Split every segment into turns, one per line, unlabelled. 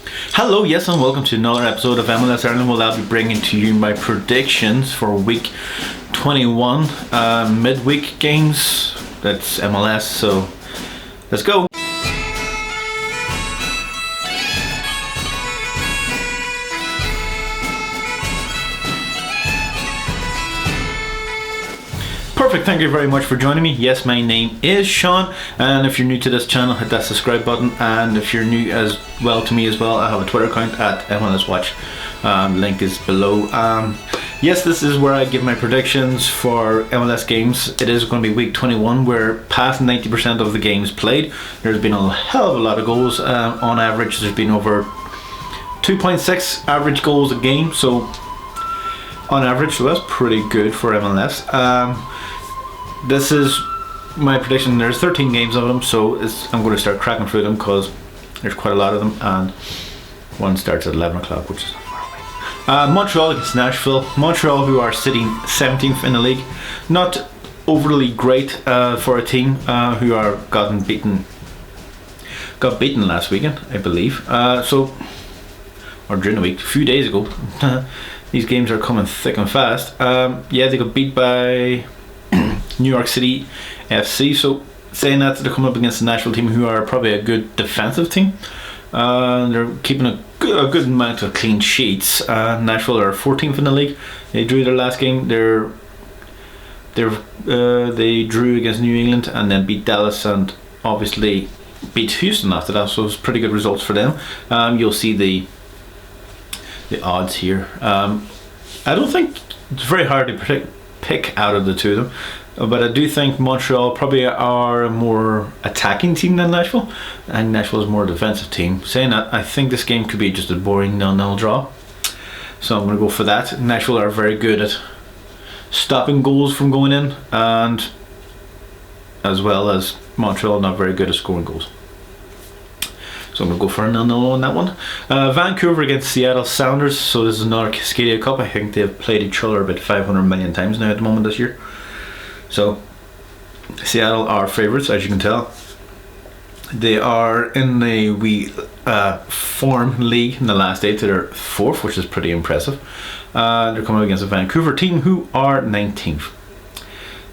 Hello, yes, and welcome to another episode of MLS Ireland. Well, I'll be bringing to you my predictions for week 21 midweek games. That's MLS, so let's go. Perfect, thank you very much for joining me. Yes, my name is Sean, and if you're new to this channel, hit that subscribe button. And if you're new as well to me as well, I have a Twitter account at MLS Watch. Link is below. Yes, this is where I give my predictions for MLS games. It is going to be week 21. We're past 90% of the games played. There's been a hell of a lot of goals. On average, there's been over 2.6 average goals a game. So on average, so that's pretty good for MLS. This is my prediction. There's 13 games of them, so I'm going to start cracking through them because there's quite a lot of them, and one starts at 11 o'clock, which is not far away. Montreal against Nashville. Montreal, who are sitting 17th in the league, not overly great for a team who are got beaten last weekend, I believe. Or during the week, a few days ago. These games are coming thick and fast. Yeah, they got beat by New York City FC. So saying that, they're coming up against the Nashville team, who are probably a good defensive team. They're keeping a good amount of clean sheets. Nashville are 14th in the league. They drew their last game. They drew against New England and then beat Dallas and obviously beat Houston after that. So it's pretty good results for them. You'll see the odds here. I don't think it's very hard to pick out of the two of them, but I do think Montreal probably are a more attacking team than Nashville, and Nashville is more a defensive team. Saying that, I think this game could be just a boring 0-0 draw, so I'm going to go for that. Nashville are very good at stopping goals from going in, and as well as Montreal not very good at scoring goals. So I'm going to go for a 0-0 on that one. Vancouver against Seattle Sounders. So this is another Cascadia Cup. I think they've played each other about 500 million times now at the moment this year. So Seattle are favourites, as you can tell. They are in the form league in the last 8 to their 4th, which is pretty impressive. They're coming against a Vancouver team who are 19th.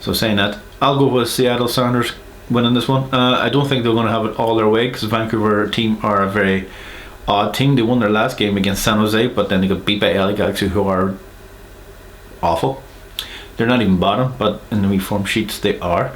So saying that, I'll go with Seattle Sounders winning this one. I don't think they're going to have it all their way, because the Vancouver team are a very odd team. They won their last game against San Jose, but then they got beat by LA Galaxy, who are awful. They're not even bottom, but in the reform sheets they are.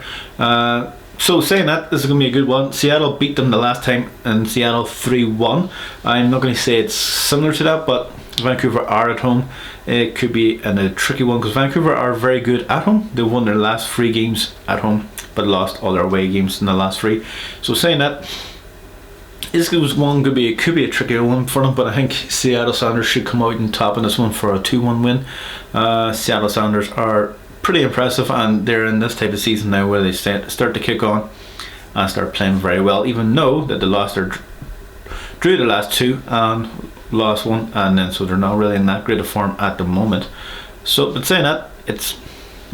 So saying that, this is going to be a good one. Seattle beat them the last time in Seattle 3-1. I'm not going to say it's similar to that, but Vancouver are at home. It could be a tricky one, because Vancouver are very good at home. They won their last 3 games at home, but lost all their away games in the last 3. So saying that, this one could be a trickier one for them, but I think Seattle Sounders should come out on top in this one for a 2-1 win. Seattle Sounders are pretty impressive, and they're in this type of season now where they start to kick on and start playing very well, even though that they drew the last 2 and lost 1, and then so they're not really in that great of form at the moment. So, but saying that, it's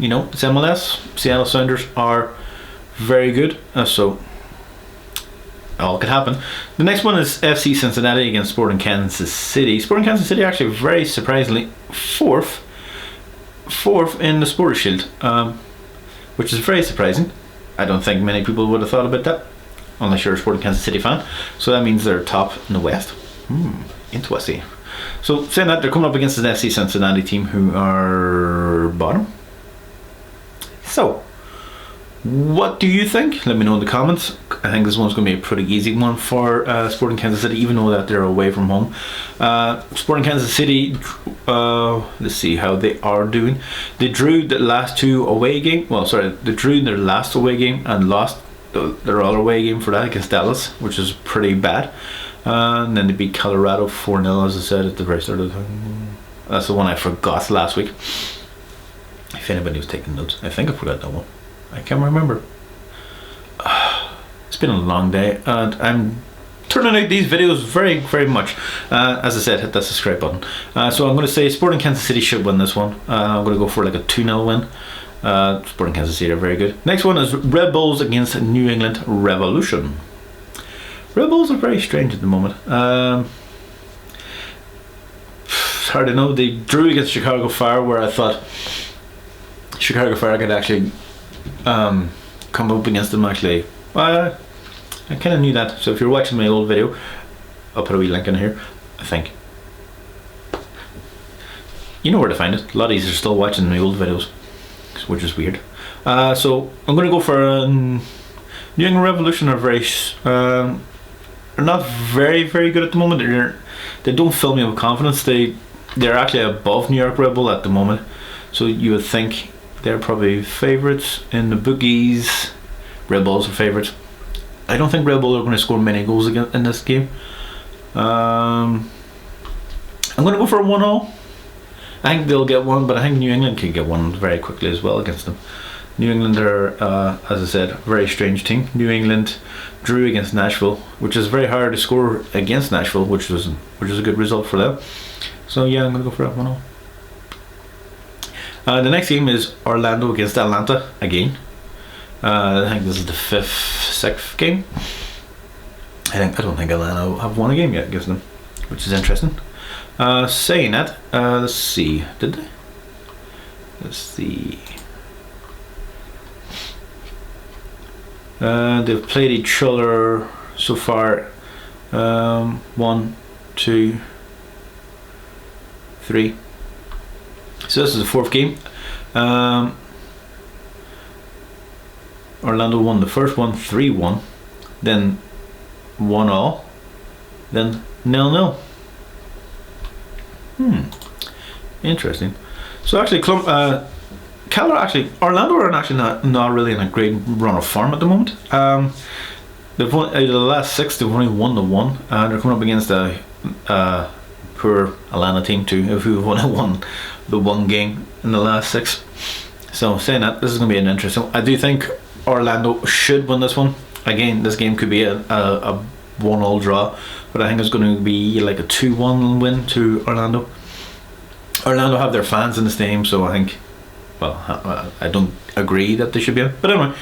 MLS. Seattle Sounders are very good, so all could happen. The next one is FC Cincinnati against Sporting Kansas City. Sporting Kansas City actually very surprisingly fourth in the Supporters Shield, which is very surprising. I don't think many people would have thought about that, unless you're a Sporting Kansas City fan. So that means they're top in the West. Interesting. So saying that, they're coming up against an FC Cincinnati team who are bottom. So what do you think? Let me know in the comments. I think this one's going to be a pretty easy one for Sporting Kansas City, even though that they're away from home. Sporting Kansas City, let's see how they are doing. They drew the last 2 away games. They drew their last away game and lost their other away game for that against Dallas, which is pretty bad. And then they beat Colorado 4-0, as I said at the very start of the time. That's the one I forgot last week. If anybody was taking notes, I think I forgot that one. I can't remember. It's been a long day, and I'm turning out these videos very, very much. As I said, hit that subscribe button. So I'm going to say Sporting Kansas City should win this one. I'm going to go for like a 2-0 win. Sporting Kansas City are very good. Next one is Red Bulls against New England Revolution. Red Bulls are very strange at the moment. hard to know. They drew against Chicago Fire, where I thought Chicago Fire could actually come up against them. Actually, I kind of knew that. So if you're watching my old video, I'll put a wee link in here. I think you know where to find it. A lot of you are still watching my old videos, which is weird. So I'm going to go for New England Revolution. Are very they're not very good at the moment. They don't fill me with confidence. They're actually above New York Red Bull at the moment, so you would think they're probably favourites in the bookies. Red Bulls are favourites. I don't think Red Bull are going to score many goals again in this game. I'm going to go for a 1-0. I think they'll get one, but I think New England can get one very quickly as well against them. New England are, as I said, a very strange team. New England drew against Nashville, which is very hard to score against Nashville, which is a good result for them. So yeah, I'm going to go for that 1-0. The next game is Orlando against Atlanta again. I think this is the 6th game. I don't think Atlanta have won a game yet against them, which is interesting. Saying that, let's see, did they? Let's see. They've played each other so far. 1, 2, 3. So this is the 4th game. Orlando won the first one 3-1, then 1-0, then 0-0. Interesting. So actually, Orlando are actually not really in a great run of form at the moment. They've won out of the last 6. They've only won the 1, and they're coming up against a poor Atlanta team too, who've only won the 1 game in the last 6. So saying that, this is going to be an interesting. I do think Orlando should win this one. Again, this game could be a 1-1 draw, but I think it's going to be like a 2-1 win to Orlando. Orlando have their fans in the stadium, so I think, well, I don't agree that they should be in, but anyway,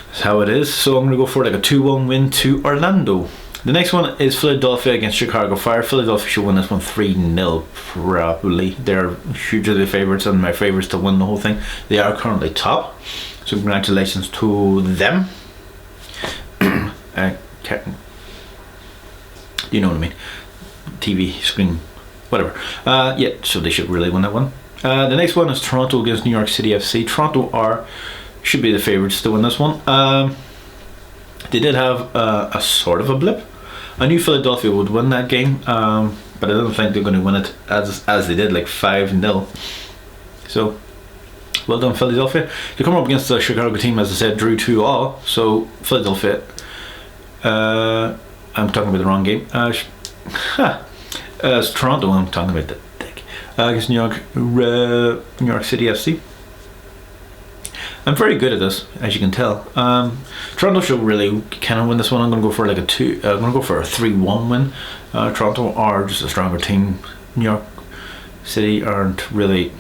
that's how it is. So I'm going to go for like a 2-1 win to Orlando. The next one is Philadelphia against Chicago Fire. Philadelphia should win this one 3-0 probably. They're hugely favourites and my favourites to win the whole thing. They are currently top, so congratulations to them. You know what I mean, TV screen, whatever. Yeah, so they should really win that one. The next one is Toronto against New York City FC. Toronto should be the favourites to win this one. They did have a sort of a blip. I knew Philadelphia would win that game, but I don't think they're going to win it as they did, like 5-0. So well done, Philadelphia. They come up against the Chicago team, as I said, drew 2-2. So Philadelphia, I'm talking about the wrong game. It's Toronto. I'm talking about the dick. Against New York City FC. I'm very good at this, as you can tell. Toronto should really kind of win this one. I'm going to go for like I'm going to go for a 3-1 win. Toronto are just a stronger team. New York City aren't really.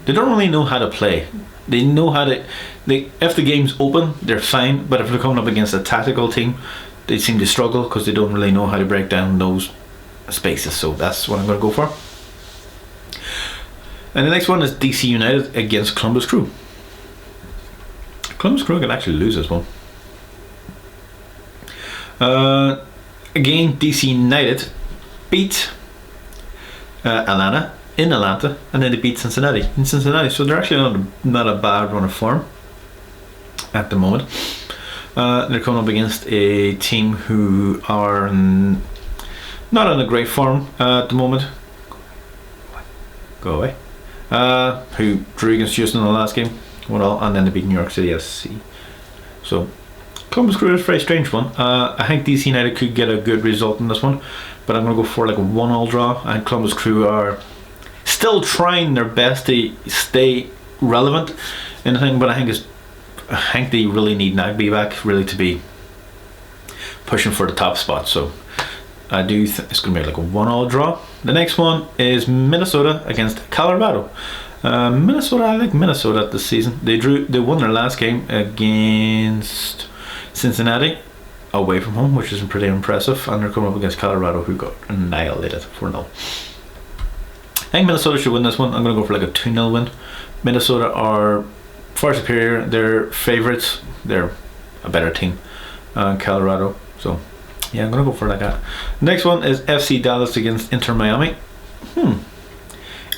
They don't really know how to play. They know how to. If the game's open, they're fine. But if they're coming up against a tactical team, they seem to struggle because they don't really know how to break down those spaces. So that's what I'm going to go for. And the next one is DC United against Columbus Crew. Columbus Crew can actually lose this one. Again, DC United beat Atlanta in Atlanta, and then they beat Cincinnati in Cincinnati. So they're actually not a bad run of form at the moment. They're coming up against a team who are not in a great form at the moment. Go away. Who drew against Houston in the last game, and then they beat New York City FC. So Columbus Crew is a very strange one. I think DC United could get a good result in this one, but I'm going to go for like a 1-1 draw. And Columbus Crew are still trying their best to stay relevant in the thing, but I think they really need Nagby back really to be pushing for the top spot. So I do think it's going to be like a 1-1 draw. The next one is Minnesota against Colorado. Minnesota, I like Minnesota this season. They won their last game against Cincinnati away from home, which is pretty impressive, and they're coming up against Colorado, who got annihilated 4-0. think Minnesota should win this one. I'm going to go for like a 2-0 win. Minnesota are far superior. They're favourites. They're a better team than Colorado. So yeah, I'm going to go for like that. Next one is FC Dallas against Inter Miami.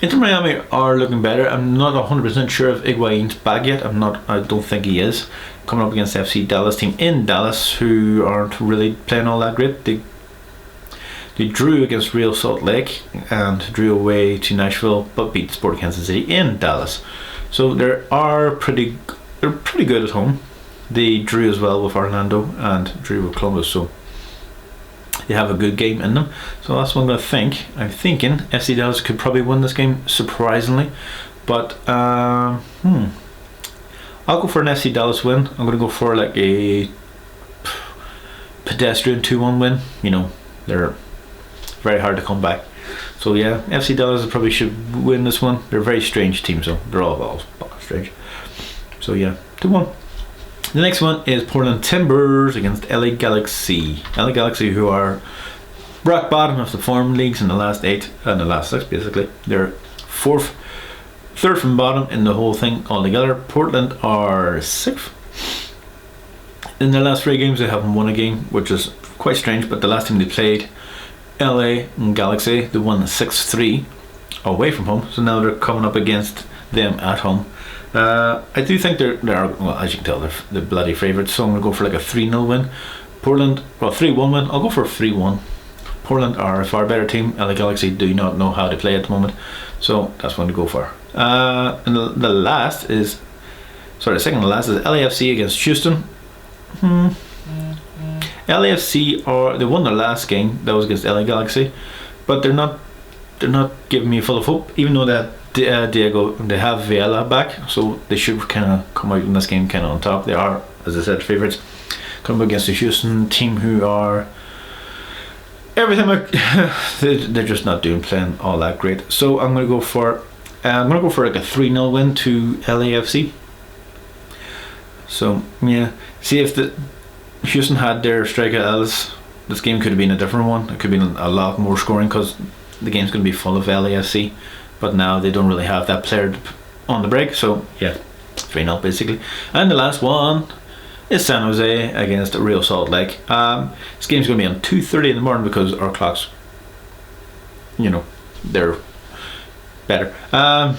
Inter Miami are looking better. I'm not 100% sure if Higuain's back yet. I don't think he is. Coming up against FC Dallas team in Dallas, who aren't really playing all that great. They drew against Real Salt Lake and drew away to Nashville, but beat Sporting Kansas City in Dallas. So they're pretty good at home. They drew as well with Orlando and drew with Columbus, so they have a good game in them. So that's what I'm going to think. I'm thinking FC Dallas could probably win this game, surprisingly. But I'll go for an FC Dallas win. I'm going to go for like a pedestrian 2-1 win. You know, they're very hard to come back. So yeah, FC Dallas probably should win this one. They're a very strange team, so they're all strange. So yeah, 2-1. The next one is Portland Timbers against LA Galaxy. LA Galaxy, who are rock bottom of the form leagues in the last 8 and the last 6 basically. They're third from bottom in the whole thing altogether. Portland are 6th. In their last 3 games they haven't won a game, which is quite strange, but the last time they played LA and Galaxy, they won 6-3 away from home, so now they're coming up against them at home. I do think they're well, as you can tell, they're the bloody favourites, so I'm going to go for like a 3-0 win. Portland, well, 3-1 win. I'll go for a 3-1. Portland are a far better team. LA Galaxy do not know how to play at the moment, so that's one to go for. And the last is, sorry, the second to last is LAFC against Houston. LAFC they won their last game, that was against LA Galaxy, but they're not giving me full of hope, even though that they have Vela back, so they should kind of come out in this game kind of on top. They are, as I said, favourites. Come up against the Houston team, who are everything like they're just not playing all that great. So I'm gonna go for like a 3-0 win to LAFC. So yeah, see if the Houston had their striker Ellis, this game could have been a different one. It could have been a lot more scoring because the game's going to be full of LAFC, but now they don't really have that player on the break. So yeah, 3-0 basically. And the last one is San Jose against Real Salt Lake. This game's going to be on 2:30 in the morning because our clocks, you know, they're better. I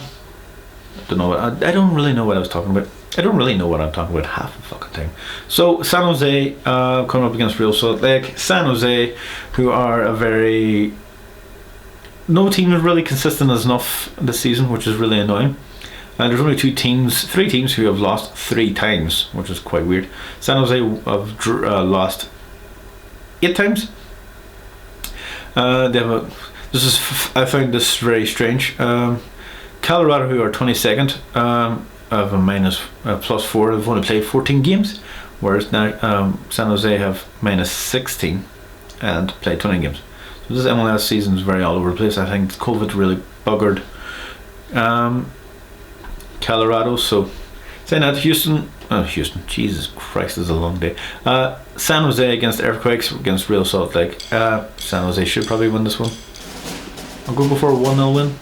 don't really know what I was talking about. I don't really know what I'm talking about half the fucking time. So San Jose coming up against Real Salt Lake. San Jose, who are no team is really consistent enough this season, which is really annoying. And there's only 3 teams who have lost 3 times, which is quite weird. San Jose have lost 8 times. I find this very strange. Colorado, who are 22nd, have a +4. They've only played 14 games, whereas now San Jose have -16 and played 20 games. So this MLS season is very all over the place. I think COVID really buggered Colorado. So saying that, Houston, Jesus Christ, this is a long day. San Jose against Earthquakes against Real Salt Lake. San Jose should probably win this one. I'll go for a 1-0 win.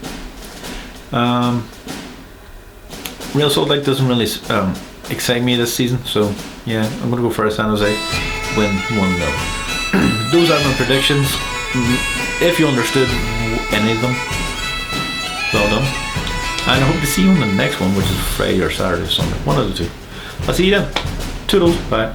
Real Salt Lake doesn't really excite me this season, so yeah, I'm going to go for a San Jose win 1-0. Those are my predictions. If you understood any of them, well done. And I hope to see you on the next one, which is Friday or Saturday or Sunday, one of the two. I'll see you then. Toodles, bye.